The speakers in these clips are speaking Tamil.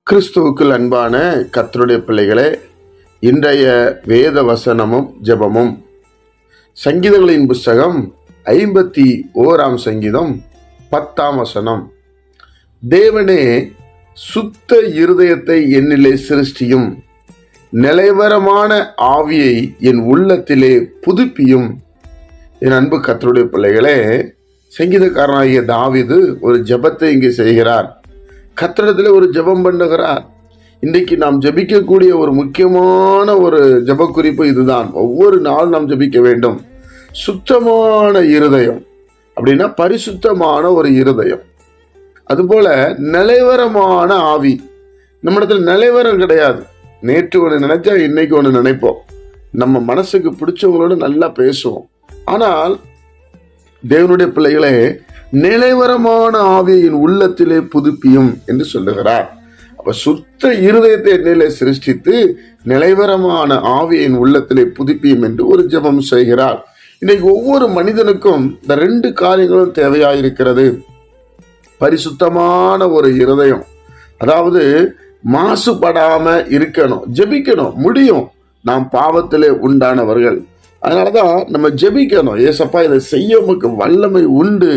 கிறிஸ்துவுக்குள் அன்பான கர்த்தருடைய பிள்ளைகளே, இன்றைய வேத வசனமும் ஜெபமும் சங்கீதங்களின் புஸ்தகம் 51 சங்கீதம் 10 வசனம். தேவனே, சுத்த இருதயத்தை என்னிலே சிருஷ்டியும், நிலைவரமான ஆவியை என் உள்ளத்திலே புதுப்பியும். என் அன்பு கர்த்தருடைய பிள்ளைகளே, சங்கீதக்காரனாகிய தாவீது ஒரு ஜெபத்தை இங்கே செய்கிறார். கர்த்தரிடத்தில் ஒரு ஜெபம் பண்ணுகிறார். இன்றைக்கு நாம் ஜெபிக்கக்கூடிய ஒரு முக்கியமான ஒரு ஜெப குறிப்பு இதுதான். ஒவ்வொரு நாளும் நாம் ஜெபிக்க வேண்டும். சுத்தமான இருதயம் அப்படின்னா பரிசுத்தமான ஒரு இருதயம். அதுபோல நிலைவரமான ஆவி. நம்மிடத்தில் நிலைவரம் கிடையாது. நேற்று ஒன்று நினைச்சா இன்னைக்கு ஒன்று நினைப்போம். நம்ம மனசுக்கு பிடிச்சவங்களோட நல்லா பேசுவோம். ஆனால் தேவனுடைய பிள்ளைகளே, நிலைவரமான ஆவியின் உள்ளத்திலே புதுப்பியும் என்று சொல்லுகிறார். அப்ப சுத்த இருதயத்தை என்னிலே சிருஷ்டித்து நிலைவரமான ஆவியின் உள்ளத்திலே புதுப்பியும் என்று ஒரு ஜெபம் செய்கிறார். இன்னைக்கு ஒவ்வொரு மனிதனுக்கும் இந்த 2 காரியங்களும் தேவையாயிருக்கிறது. பரிசுத்தமான ஒரு இருதயம், அதாவது மாசுபடாம இருக்கணும். ஜெபிக்கணும் முடியும். நாம் பாவத்திலே உண்டானவர்கள். அதனாலதான் நம்ம ஜெபிக்கணும். ஏசப்பா, இதை செய்ய உமக்கு வல்லமை உண்டு,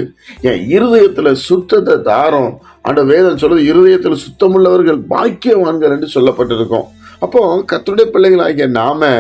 என் இருதயத்துல சுத்தத்தை தாரும். அந்த வேதம் சொல்லுது, இருதயத்துல சுத்தமுள்ளவர்கள் பாக்கியவான்கள் என்று சொல்லப்பட்டிருக்கும். அப்போ கர்த்தருடைய பிள்ளைகளாகிய நாம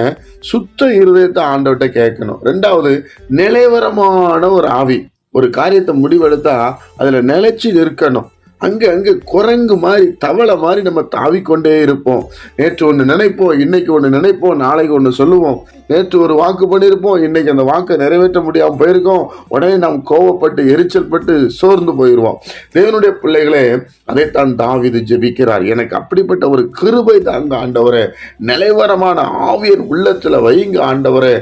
சுத்த இருதயத்தை ஆண்டவர்கிட்ட கேட்கணும். 2வது, நிலைவரமான ஒரு ஆவி. ஒரு காரியத்தை முடிவெடுத்தா அதுல நிலைச்சு இருக்கணும். அங்க குரங்கு மாதிரி தவளை மாதிரி நம்ம தாவிக்கொண்டே இருப்போம். நேற்று ஒன்று நினைப்போம், இன்னைக்கு ஒன்று நினைப்போம், நாளைக்கு ஒன்று சொல்லுவோம். நேற்று ஒரு வாக்கு பண்ணியிருப்போம், இன்னைக்கு அந்த வாக்கை நிறைவேற்ற முடியாமல் போயிருக்கோம். உடனே நாம் கோவப்பட்டு எரிச்சல் பட்டு சோர்ந்து போயிடுவோம். தேவனுடைய பிள்ளைகளே, அதைத்தான் தாவீது ஜெபிக்கிறார். எனக்கு அப்படிப்பட்ட ஒரு கிருபை தாங்க ஆண்டவரே, நிலைவரமான ஆவியின் உள்ளத்துல வைங்க ஆண்டவரே,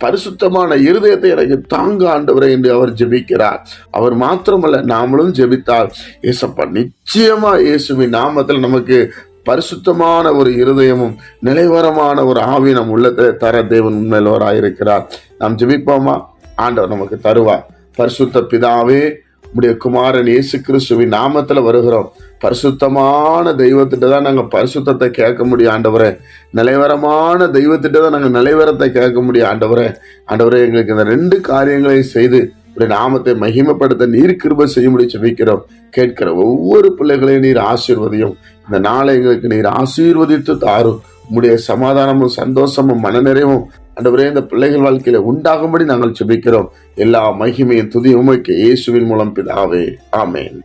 பரிசுத்தமான இருதயத்தை எனக்கு தாங்க ஆண்டவரே என்று அவர் ஜெபிக்கிறார். அவர் மாத்திரமல்ல, நாமளும் ஜெபித்தால் ஏசப்பா நிச்சயமா இயேசுவின் நாமத்தில் நமக்கு பரிசுத்தமான ஒரு இருதயமும் நிலைவரமான ஒரு ஆவி நம் உள்ளத்தில் தர தேவன் உண்மையிலவராயிருக்கிறார். நாம் ஜெபிப்போமா? ஆண்டவர் நமக்கு தருவார். பரிசுத்த பிதாவே, உம்முடைய குமாரன் இயேசு கிறிஸ்துவின் நாமத்துல வருகிறோம். பரிசுத்தமான தெய்வத்திட்ட தான் நாங்கள் பரிசுத்தத்தை கேட்க முடியும் ஆண்டவரே. நிலைவரமான தெய்வத்திட்ட தான் நாங்கள் நிலைவரத்தை கேட்க முடியும் ஆண்டவரே. ஆண்டவரே, எங்களுக்கு இந்த 2 காரியங்களையும் செய்து உடைய நாமத்தை மகிமைப்படுத்த நீர் கிருபை செய்ய முடியும் ஜெபிக்கிறோம். கேட்கிற ஒவ்வொரு பிள்ளைகளையும் நீர் ஆசீர்வதியும். இந்த நாளை எங்களுக்கு நீர் ஆசீர்வதித்து தாரும். உம்முடைய சமாதானமும் சந்தோஷமும் மனநிறைவும் ஆண்டவரே இந்த பிள்ளைகள் வாழ்க்கையில உண்டாகும்படி நாங்கள் ஜெபிக்கிறோம். எல்லா மகிமையும் துதி உமக்கு இயேசுவின் மூலம் பிதாவே, ஆமென்.